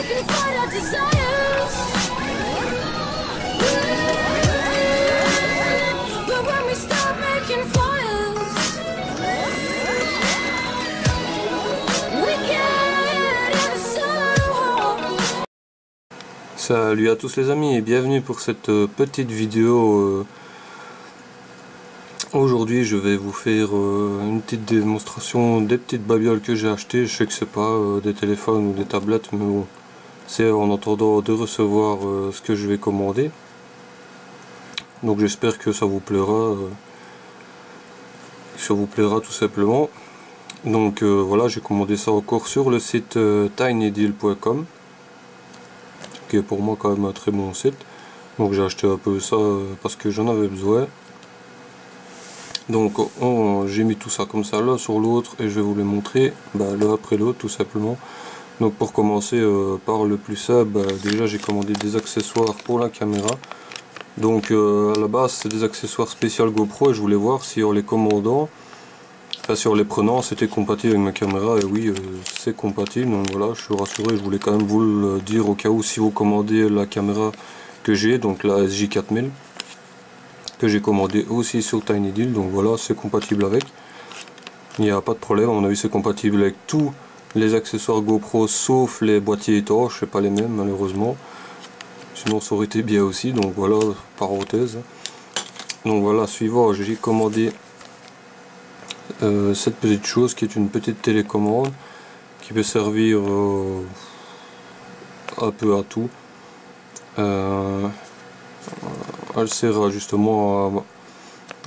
can fight our desires. But when we stop making fires, we get in the sun. Salut à tous les amis et bienvenue pour cette petite vidéo. Aujourd'hui je vais vous faire une petite démonstration des petites babioles que j'ai achetées. Je sais que c'est pas des téléphones ou des tablettes, mais bon, c'est en attendant de recevoir ce que je vais commander. Donc j'espère que ça vous plaira, tout simplement. Donc voilà, j'ai commandé ça encore sur le site tinydeal.com, qui est pour moi quand même un très bon site. Donc j'ai acheté un peu ça parce que j'en avais besoin. Donc j'ai mis tout ça comme ça l'un sur l'autre et je vais vous les montrer l'un après l'autre tout simplement. Donc pour commencer par le plus simple, déjà j'ai commandé des accessoires pour la caméra. Donc à la base c'est des accessoires spécial GoPro et je voulais voir si en les commandant, enfin si en les prenant c'était compatible avec ma caméra, et oui c'est compatible. Donc voilà, je suis rassuré, je voulais quand même vous le dire au cas où si vous commandez la caméra que j'ai, donc la SJ4000. Que j'ai commandé aussi sur TinyDeal, donc voilà, c'est compatible avec, il n'y a pas de problème. À mon avis c'est compatible avec tous les accessoires GoPro sauf les boîtiers étanches, c'est pas les mêmes malheureusement, sinon ça aurait été bien aussi. Donc voilà, parenthèse. Donc voilà, suivant, j'ai commandé cette petite chose qui est une petite télécommande qui peut servir un peu à tout. Elle sert justement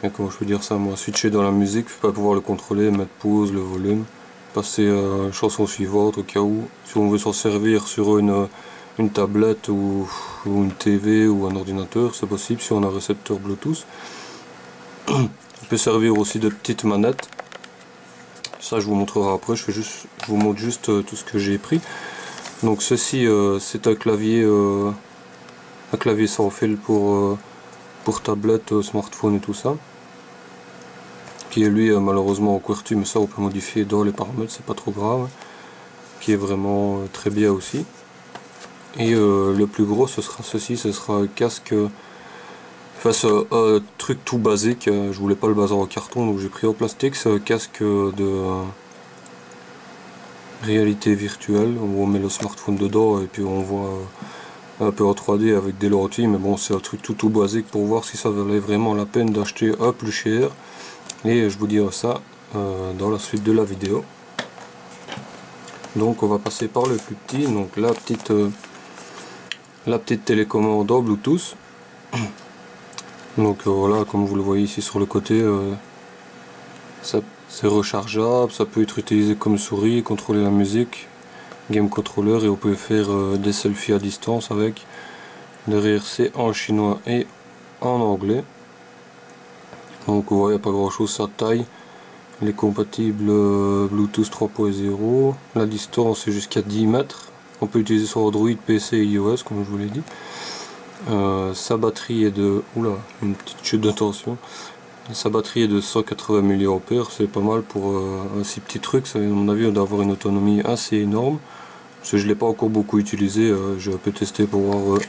à, comment je peux dire ça, moi, switcher dans la musique, pas pouvoir le contrôler, mettre pause, le volume, passer à la chanson suivante au cas où, si on veut s'en servir sur une tablette ou une TV ou un ordinateur, c'est possible si on a un récepteur Bluetooth. Il peut servir aussi de petite manette, ça je vous montrerai après, je vous montre juste tout ce que j'ai pris. Donc ceci c'est un clavier sans fil pour tablette, smartphone et tout ça, qui est lui malheureusement en QWERTY, mais ça on peut modifier dans les paramètres, c'est pas trop grave, qui est vraiment très bien aussi. Et le plus gros ce sera ceci, ce sera un casque, enfin un truc tout basique, je voulais pas le bazar en carton donc j'ai pris en plastique. C'est un casque de réalité virtuelle où on met le smartphone dedans et puis on voit un peu en 3D avec des lentilles, mais bon c'est un truc tout basique pour voir si ça valait vraiment la peine d'acheter un plus cher, et je vous dirai ça dans la suite de la vidéo. Donc on va passer par le plus petit, donc la petite télécommande en Bluetooth. Donc voilà, comme vous le voyez ici sur le côté, c'est rechargeable, ça peut être utilisé comme souris, contrôler la musique, game controller, et on peut faire des selfies à distance avec. Derrière c'est en chinois et en anglais. Donc vous voyez, pas grand chose, sa taille. Il est compatible Bluetooth 3.0, la distance est jusqu'à 10 mètres. On peut utiliser sur Android, PC et iOS comme je vous l'ai dit. Sa batterie est de... Oula, une petite chute de tension. Sa batterie est de 180 mAh, c'est pas mal pour un si petit truc. Ça, à mon avis on doit avoir une autonomie assez énorme. Parce que je ne l'ai pas encore beaucoup utilisé, j'ai un peu testé pour voir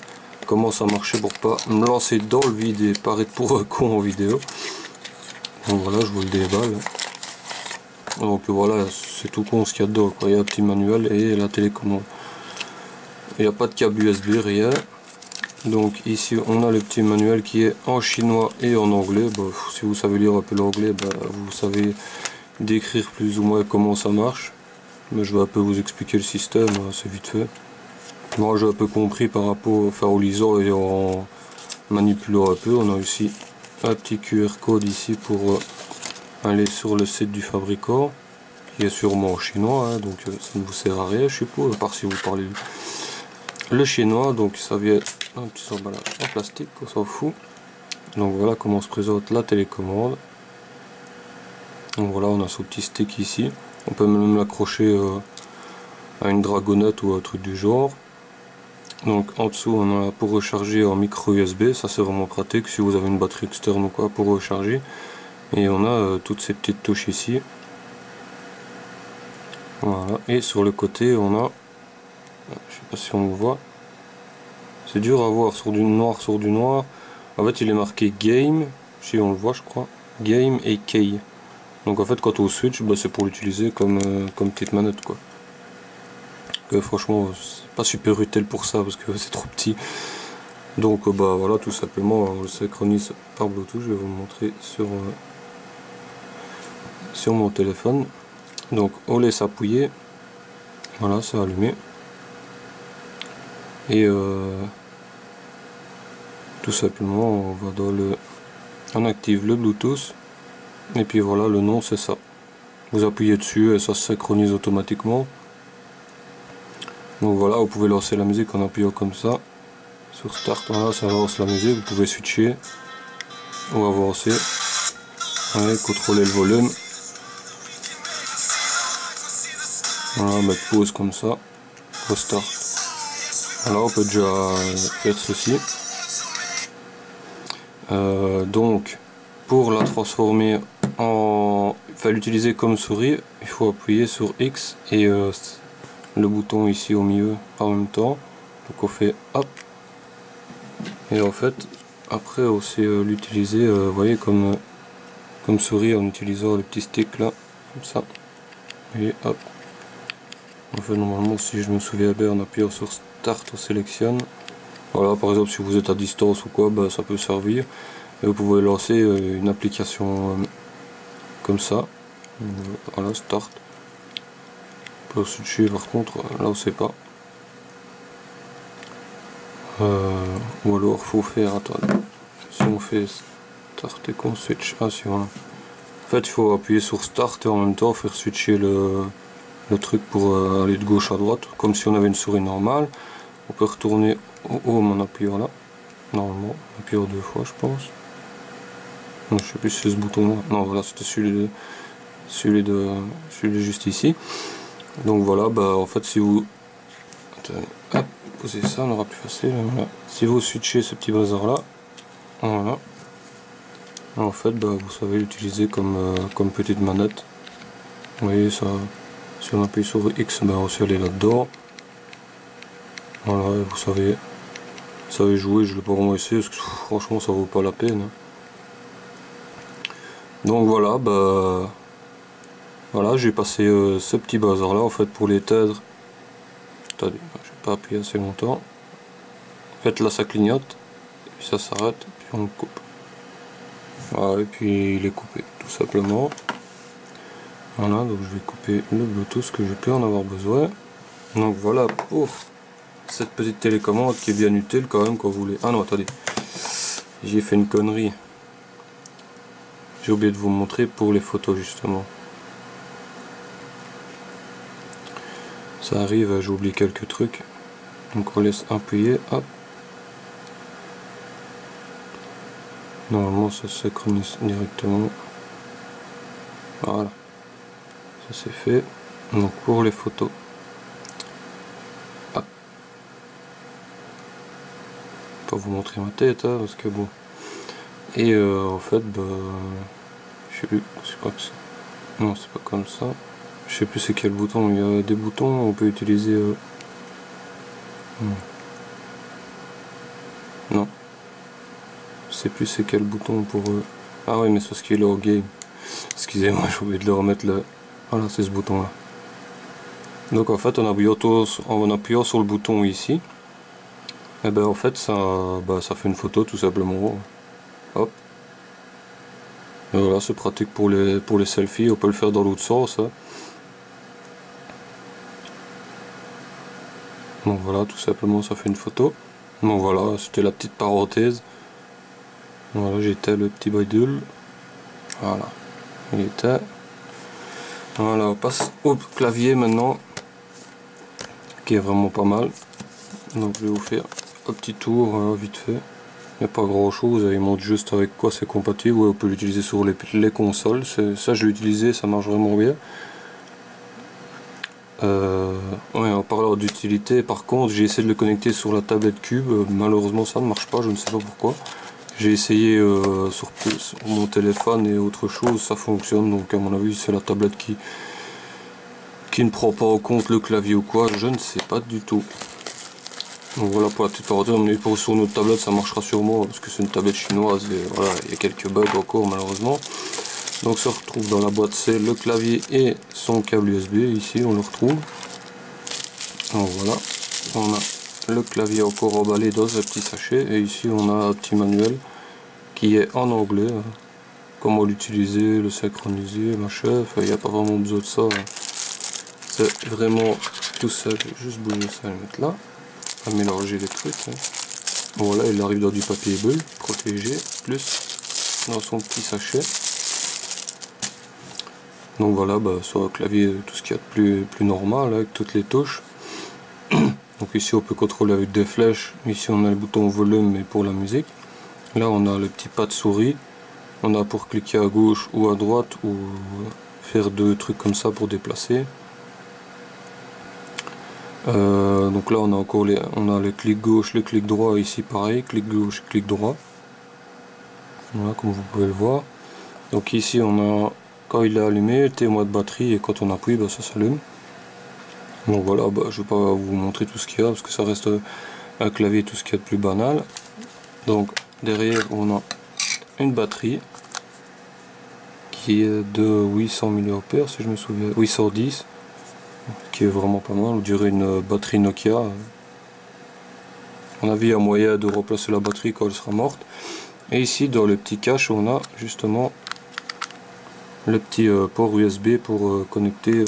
comment ça marchait pour pas me lancer dans le vide et paraître pour un con en vidéo. Donc voilà, je vous le déballe. Donc voilà, c'est tout con ce qu'il y a dedans, quoi. Il y a un petit manuel et la télécommande. Il n'y a pas de câble USB, rien. Donc ici on a le petit manuel qui est en chinois et en anglais. Si vous savez lire un peu l'anglais, vous savez décrire plus ou moins comment ça marche. Mais je vais un peu vous expliquer le système, c'est vite fait. Moi j'ai un peu compris par rapport au lisant et en manipulant un peu. On a aussi un petit QR code ici pour aller sur le site du fabricant, qui est sûrement en chinois, hein, donc ça ne vous sert à rien je suppose, à part si vous parlez le chinois. Donc ça vient un petit emballage en plastique, on s'en fout. Donc voilà comment se présente la télécommande. Donc voilà, on a ce petit stick ici. On peut même l'accrocher à une dragonnette ou un truc du genre. Donc en dessous on a pour recharger en micro USB, ça c'est vraiment pratique si vous avez une batterie externe ou quoi pour recharger. Et on a toutes ces petites touches ici. Voilà, et sur le côté on a Je sais pas si on le voit. C'est dur à voir sur du noir sur du noir. En fait il est marqué game, si on le voit je crois, game et key. Donc en fait quand on switch, bah, c'est pour l'utiliser comme petite manette quoi. Franchement c'est pas super utile pour ça parce que c'est trop petit. Donc bah voilà, tout simplement on le synchronise par Bluetooth. Je vais vous le montrer sur mon téléphone. Donc on laisse appuyer, voilà, c'est allumé, et tout simplement on va dans on active le Bluetooth, et puis voilà, le nom c'est ça. Vous appuyez dessus et ça se synchronise automatiquement. Donc voilà, vous pouvez lancer la musique en appuyant comme ça sur start. Voilà, ça lance la musique. Vous pouvez switcher ou avancer, ouais, contrôler le volume, voilà, mettre pause comme ça, restart. Voilà, on peut déjà faire ceci. Donc pour la transformer enfin l'utiliser comme souris, il faut appuyer sur X et le bouton ici au milieu en même temps. Donc on fait hop, et en fait après on sait l'utiliser, vous voyez, comme souris, en utilisant le petit stick là, comme ça, et hop. En fait normalement, si je me souviens bien, en appuyant sur start on sélectionne. Voilà, par exemple si vous êtes à distance ou quoi, bah, ça peut servir. Et vous pouvez lancer une application comme ça. Voilà, start. Pour switcher par contre, là on sait pas. Ou alors faut faire, attendez, si on fait start et qu'on switch, ah si, voilà. En fait il faut appuyer sur start et en même temps faire switcher le truc pour aller de gauche à droite, comme si on avait une souris normale. On peut retourner au haut en appuyant là, normalement, en appuyant 2 fois je pense. Non, je sais plus si c'est ce bouton là, non voilà, c'était celui juste ici. Donc voilà, bah en fait si vous, attendez, hop, posez ça, on aura plus facile, voilà. Si vous switchez ce petit bazar là, voilà, en fait bah, vous savez l'utiliser comme petite manette. Vous voyez ça, si on appuie sur X, bah, on sait aller là-dedans. Voilà, vous savez jouer. Je ne l'ai pas vraiment essayé parce que franchement ça vaut pas la peine. Donc voilà, bah voilà, j'ai passé ce petit bazar là en fait pour l'éteindre. Attendez, je vais pas appuyer assez longtemps. En fait là ça clignote, puis ça s'arrête, puis on le coupe. Voilà, et puis il est coupé tout simplement. Voilà, donc je vais couper le Bluetooth que je peux en avoir besoin. Donc voilà pour cette petite télécommande qui est bien utile quand même quand vous voulez. Ah non, attendez, j'ai fait une connerie. J'ai oublié de vous montrer pour les photos justement. Ça arrive, j'ai oublié quelques trucs. Donc on laisse appuyer, hop. Normalement ça se synchronise directement. Voilà. Ça c'est fait. Donc pour les photos. Hop. Pas vous montrer ma tête hein, parce que bon. Et en fait bah je sais plus, je crois que c'est. Non c'est pas comme ça. Je sais plus c'est quel bouton. Il y a des boutons, on peut utiliser non. Je sais plus c'est quel bouton pour ah oui mais c'est parce qu'il est au game. Excusez-moi, j'ai oublié de le remettre là. Voilà, c'est ce bouton là. Donc en fait en appuyant sur le bouton ici, et ben en fait ça fait une photo tout simplement. Hop. Et voilà, c'est pratique pour les selfies. On peut le faire dans l'autre sens hein. Donc voilà, tout simplement ça fait une photo. Donc voilà, c'était la petite parenthèse. Voilà, j'étais le petit bidule. Voilà, il était. Voilà, on passe au clavier maintenant, qui est vraiment pas mal. Donc je vais vous faire un petit tour vite fait. Il n'y a pas grand chose, il montre juste avec quoi c'est compatible. Ouais, on peut l'utiliser sur les consoles. Ça je l'ai utilisé, ça marche vraiment bien. Ouais, en parlant d'utilité, par contre j'ai essayé de le connecter sur la tablette Cube, malheureusement ça ne marche pas, je ne sais pas pourquoi. J'ai essayé sur mon téléphone et autre chose, ça fonctionne, donc à mon avis c'est la tablette qui qui ne prend pas en compte le clavier ou quoi, je ne sais pas du tout. Donc voilà pour la petite parenthèse, mais pour sur notre tablette ça marchera sûrement parce que c'est une tablette chinoise et voilà, il y a quelques bugs encore malheureusement. Donc ça se retrouve dans la boîte, c'est le clavier et son câble USB, ici on le retrouve. Donc voilà, on a le clavier encore emballé dans un petit sachet et ici on a un petit manuel qui est en anglais, comment l'utiliser, le synchroniser, machin, enfin il n'y a pas vraiment besoin de ça, c'est vraiment tout seul, juste bouger ça et le mettre là, à mélanger les trucs. Voilà, il arrive dans du papier bulle, protégé, plus dans son petit sachet. Donc voilà, sur le clavier, tout ce qu'il y a de plus normal, avec toutes les touches. Donc ici on peut contrôler avec des flèches, ici on a le bouton volume mais pour la musique. Là on a le petit pad souris, on a pour cliquer à gauche ou à droite ou faire deux trucs comme ça pour déplacer. Donc là on a encore le clic gauche, le clic droit, ici pareil, clic gauche, clic droit. Voilà comme vous pouvez le voir. Donc ici on a, quand il est allumé, témoin de batterie et quand on appuie ça s'allume. Donc voilà, je vais pas vous montrer tout ce qu'il y a parce que ça reste un clavier tout ce qu'il y a de plus banal. Donc derrière on a une batterie qui est de 800 mAh si je me souviens, 810, qui est vraiment pas mal, on dirait une batterie Nokia. À mon avis il y a moyen de remplacer la batterie quand elle sera morte. Et ici dans le petit cache on a justement le petit port USB pour connecter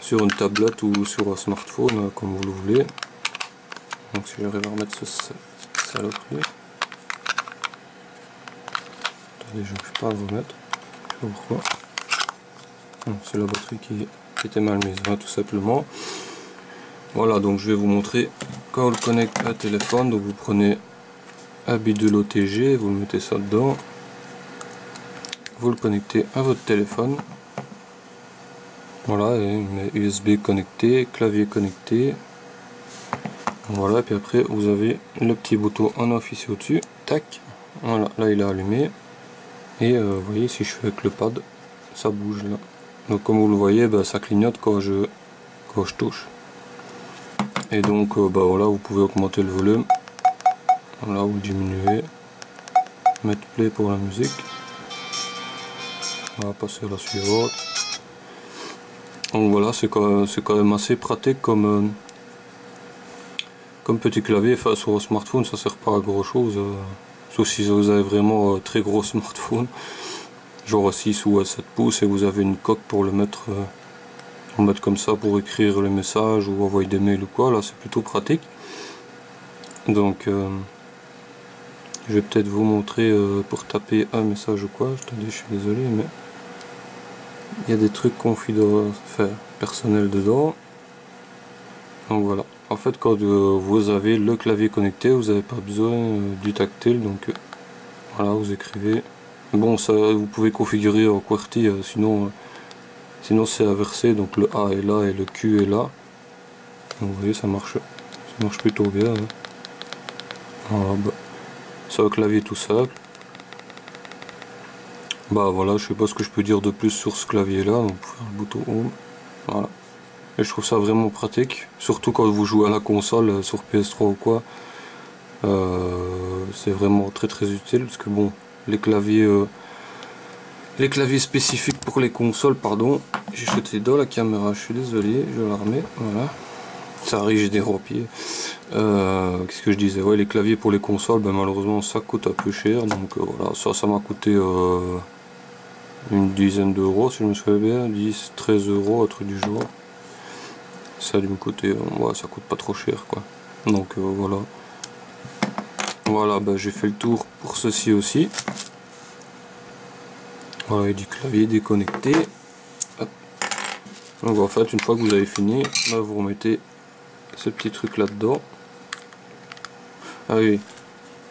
sur une tablette ou sur un smartphone comme vous le voulez. Donc si j'arrive à remettre ce saloperie, attendez, je ne peux pas le remettre, je sais pas pourquoi. C'est la batterie qui était mal mise, tout simplement. Voilà, donc je vais vous montrer quand on le connecte à un téléphone. Donc vous prenez un bidule OTG, vous le mettez ça dedans, vous le connectez à votre téléphone. Voilà, et USB connecté, clavier connecté. Voilà, et puis après vous avez le petit bouton on off ici au-dessus. Tac, voilà, là il est allumé. Et vous voyez, si je fais avec le pad, ça bouge là. Donc comme vous le voyez, ça clignote quand je touche. Et donc voilà, vous pouvez augmenter le volume. Voilà, ou diminuer. Mettre play pour la musique. On va passer à la suivante. Donc voilà, c'est quand même assez pratique comme petit clavier. Enfin, sur un smartphone ça sert pas à grand chose, sauf si vous avez vraiment un très gros smartphone, genre 6 ou 7 pouces, et vous avez une coque pour le mettre, comme ça pour écrire les messages ou envoyer des mails ou quoi. Là c'est plutôt pratique. Donc je vais peut-être vous montrer pour taper un message ou quoi. Je suis désolé, mais il y a des trucs personnels dedans. Donc voilà, en fait quand vous avez le clavier connecté, vous n'avez pas besoin du tactile. Donc voilà, vous écrivez. Bon, ça vous pouvez configurer en QWERTY, sinon c'est inversé, donc le A est là et le Q est là. Donc vous voyez, ça marche plutôt bien. Voilà, c'est un clavier tout simple. Voilà, je sais pas ce que je peux dire de plus sur ce clavier là. Donc pour faire le bouton home, voilà. Et je trouve ça vraiment pratique, surtout quand vous jouez à la console sur PS3 ou quoi. C'est vraiment très utile parce que bon, les claviers spécifiques pour les consoles, pardon, j'ai jeté dans la caméra, je suis désolé, je la remets, voilà. Ça arrive, j'ai des pieds. Qu'est-ce que je disais, ouais, les claviers pour les consoles, malheureusement ça coûte un peu cher, donc voilà, ça m'a coûté une dizaine d'euros si je me souviens bien, 10-13 euros, un truc du genre. Ça a dû me coûter, ouais, ça coûte pas trop cher quoi. Donc voilà. Voilà, j'ai fait le tour pour ceci aussi. Voilà, et du clavier déconnecté. Hop. Donc en fait, une fois que vous avez fini, vous remettez ce petit truc là dedans. Ah oui,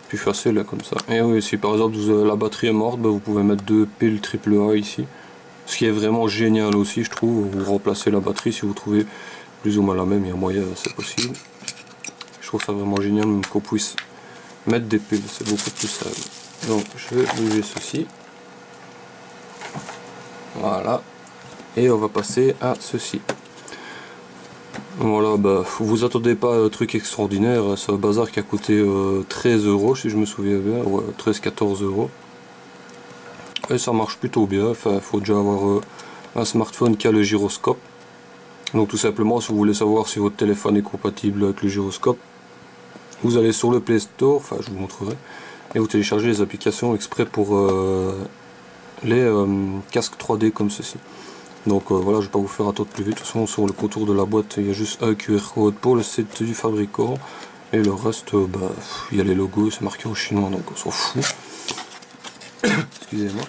plus facile là comme ça. Et oui, si par exemple la batterie est morte, vous pouvez mettre 2 piles AAA ici. Ce qui est vraiment génial aussi, je trouve. Vous remplacez la batterie si vous trouvez plus ou moins la même, il y a moyen, c'est possible. Je trouve ça vraiment génial même qu'on puisse mettre des piles, c'est beaucoup plus simple. Donc je vais bouger ceci. Voilà. Et on va passer à ceci. Voilà, bah, vous attendez pas à un truc extraordinaire, c'est un bazar qui a coûté 13 € si je me souviens bien, ouais, 13-14 €. Et ça marche plutôt bien, enfin faut déjà avoir un smartphone qui a le gyroscope. Donc tout simplement, si vous voulez savoir si votre téléphone est compatible avec le gyroscope, vous allez sur le Play Store, enfin je vous montrerai, et vous téléchargez les applications exprès pour les casques 3D comme ceci. Donc voilà, je vais pas vous faire attendre plus vite. De toute façon, sur le contour de la boîte, il y a juste un QR code pour le site du fabricant. Et le reste, bah, il y a les logos, c'est marqué en chinois, donc on s'en fout. Excusez-moi.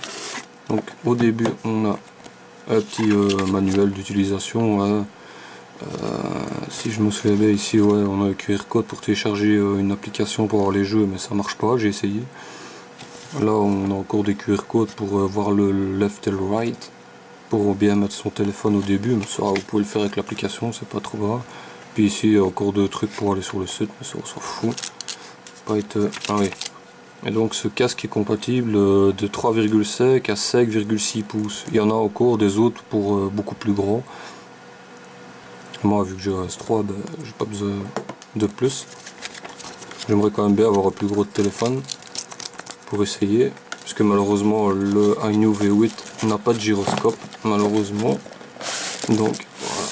Donc au début, on a un petit manuel d'utilisation. Hein. Si je me souviens bien, ici, ouais, on a un QR code pour télécharger une application pour voir les jeux, mais ça marche pas, j'ai essayé. Là, on a encore des QR codes pour voir le left et le right. Pour bien mettre son téléphone au début, mais ça vous pouvez le faire avec l'application, c'est pas trop grave. Puis ici il y a encore deux trucs pour aller sur le site, mais ça on s'en fout. Pas être... Ah oui. Et donc ce casque est compatible de 3,5 à 5,6 pouces. Il y en a encore des autres pour beaucoup plus grands. Moi vu que j'ai un S3, ben, j'ai pas besoin de plus. J'aimerais quand même bien avoir un plus gros téléphone pour essayer. Parce que malheureusement le iNew V8 n'a pas de gyroscope, malheureusement. Donc voilà.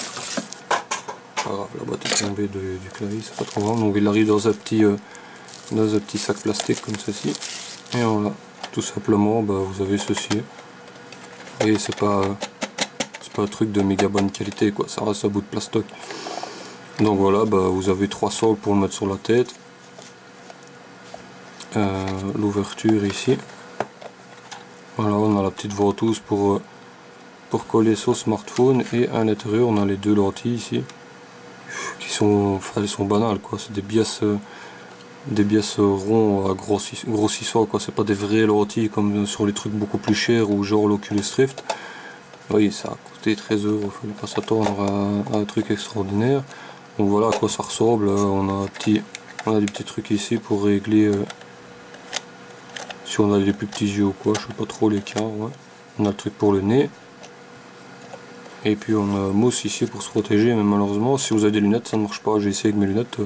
Pas grave, la boîte est tombée du clavier, c'est pas trop grave. Donc il arrive dans un petit sac plastique comme ceci. Et voilà, tout simplement bah, vous avez ceci. Et c'est pas un truc de méga bonne qualité quoi, ça reste un bout de plastoc. Donc voilà, bah, vous avez 3 sols pour le mettre sur la tête. L'ouverture ici. Voilà, on a la petite ventouse pour coller son smartphone, et à l'intérieur on a les deux lentilles ici qui sont, enfin, elles sont banales quoi, c'est des biais ronds à grossissants quoi, c'est pas des vraies lentilles comme sur les trucs beaucoup plus chers ou genre l'Oculus Rift. Oui, ça a coûté 13 €, il fallait pas s'attendre à un truc extraordinaire. Donc voilà à quoi ça ressemble. On a des petits trucs ici pour régler si on a les plus petits yeux ou quoi, je sais pas trop les cas. Ouais. On a le truc pour le nez. Et puis on a mousse ici pour se protéger, mais malheureusement si vous avez des lunettes ça ne marche pas. J'ai essayé avec mes lunettes,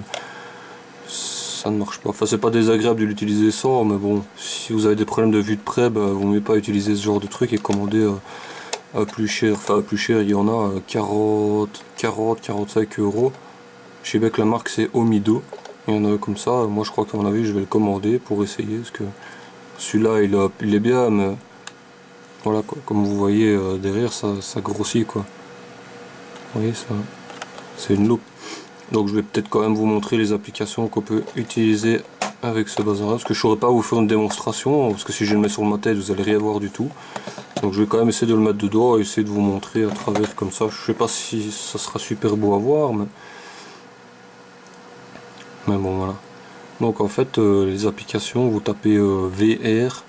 ça ne marche pas. Enfin c'est pas désagréable de l'utiliser sans, mais bon, si vous avez des problèmes de vue de près, bah, vaut mieux pas utiliser ce genre de truc et commander à plus cher. Enfin à plus cher, il y en a 40-45 €. Je sais bien que la marque c'est Omido. Il y en a comme ça, moi je crois qu'à mon avis je vais le commander pour essayer, parce que celui-là il est bien, mais voilà quoi, comme vous voyez derrière ça grossit quoi. Vous voyez ça, c'est une loupe. Donc je vais peut-être quand même vous montrer les applications qu'on peut utiliser avec ce bazar, parce que je ne saurais pas vous faire une démonstration, parce que si je le mets sur ma tête vous allez rien voir du tout. Donc je vais quand même essayer de le mettre dedans et essayer de vous montrer à travers comme ça. Je sais pas si ça sera super beau à voir, mais bon voilà. Donc en fait les applications, vous tapez VR,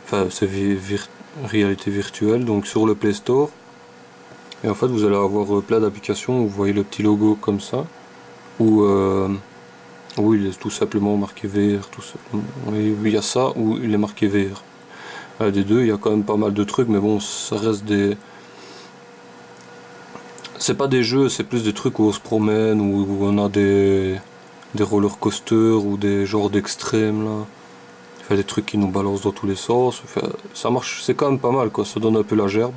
enfin c'est réalité virtuelle, donc sur le Play Store, et en fait vous allez avoir plein d'applications où vous voyez le petit logo comme ça, où il est tout simplement marqué VR, tout simplement. Oui, il y a ça où il est marqué VR. Des deux, il y a quand même pas mal de trucs, mais bon, ça reste des... C'est pas des jeux, c'est plus des trucs où on se promène, où on a des roller coasters ou des genres d'extrêmes là. Enfin, des trucs qui nous balancent dans tous les sens. Enfin, ça marche, c'est quand même pas mal quoi, ça donne un peu la gerbe.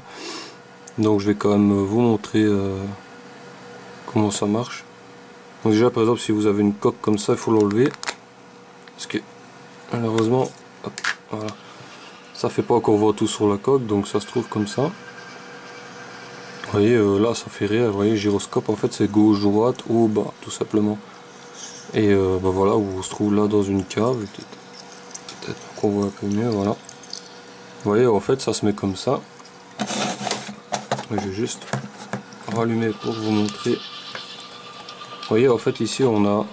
Donc je vais quand même vous montrer comment ça marche. Donc déjà par exemple si vous avez une coque comme ça, il faut l'enlever. Parce que malheureusement, hop, voilà. Ça fait pas encore voir tout sur la coque, donc ça se trouve comme ça. Vous voyez là ça fait rien, vous voyez gyroscope en fait c'est gauche, droite, haut, bas tout simplement. Et bah voilà, on se trouve là dans une cave, peut-être qu'on voit un peu mieux, voilà. Vous voyez en fait ça se met comme ça. Je vais juste rallumer pour vous montrer. Vous voyez en fait ici on a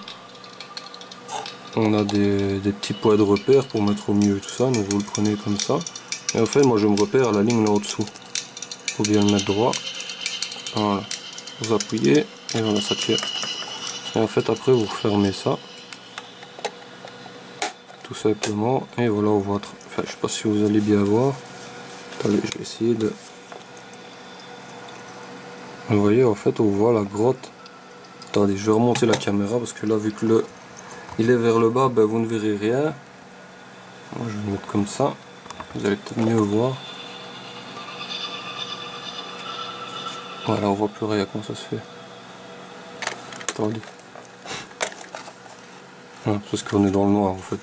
des petits points de repère pour mettre au milieu et tout ça, donc vous le prenez comme ça. Et en fait moi je me repère à la ligne là au dessous. Faut bien le mettre droit. Voilà. Vous appuyez et voilà ça tire. Et en fait après vous refermez ça. Tout simplement. Et voilà on voit. Enfin je sais pas si vous allez bien voir. Attendez, je vais essayer de. Vous voyez, en fait, on voit la grotte. Attendez, je vais remonter la caméra parce que là, vu que il est vers le bas, ben, vous ne verrez rien. Moi, je vais le mettre comme ça. Vous allez peut-être mieux voir. Voilà, on voit plus rien. Comment ça se fait? Attendez. Ah, parce qu'on est dans le noir en fait.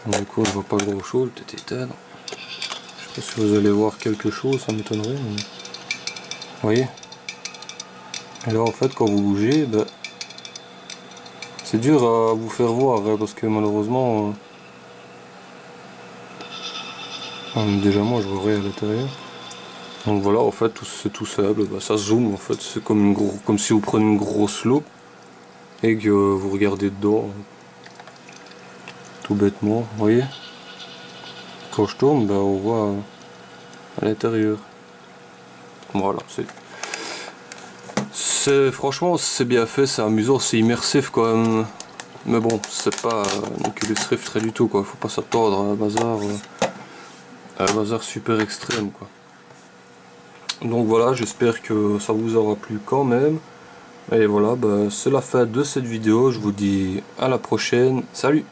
Donc, du coup, on ne voit pas grand chose. Peut-être éteindre. Je sais pas si vous allez voir quelque chose, ça m'étonnerait. Mais... Vous voyez? Et là, en fait, quand vous bougez, ben, c'est dur à vous faire voir hein, parce que malheureusement, déjà moi je vois rien à l'intérieur. Donc voilà, en fait, c'est tout simple. Ben, ça zoome en fait. C'est comme comme si vous prenez une grosse loupe et que vous regardez dedans. Tout bêtement, vous voyez? Quand je tourne, ben, on voit à l'intérieur. Voilà, franchement c'est bien fait, c'est amusant, c'est immersif quand même. Mais bon, c'est pas un Oculus Rift très du tout quoi. Faut pas s'attendre à un bazar super extrême quoi. Donc voilà, j'espère que ça vous aura plu quand même. Et voilà, ben, c'est la fin de cette vidéo. Je vous dis à la prochaine. Salut!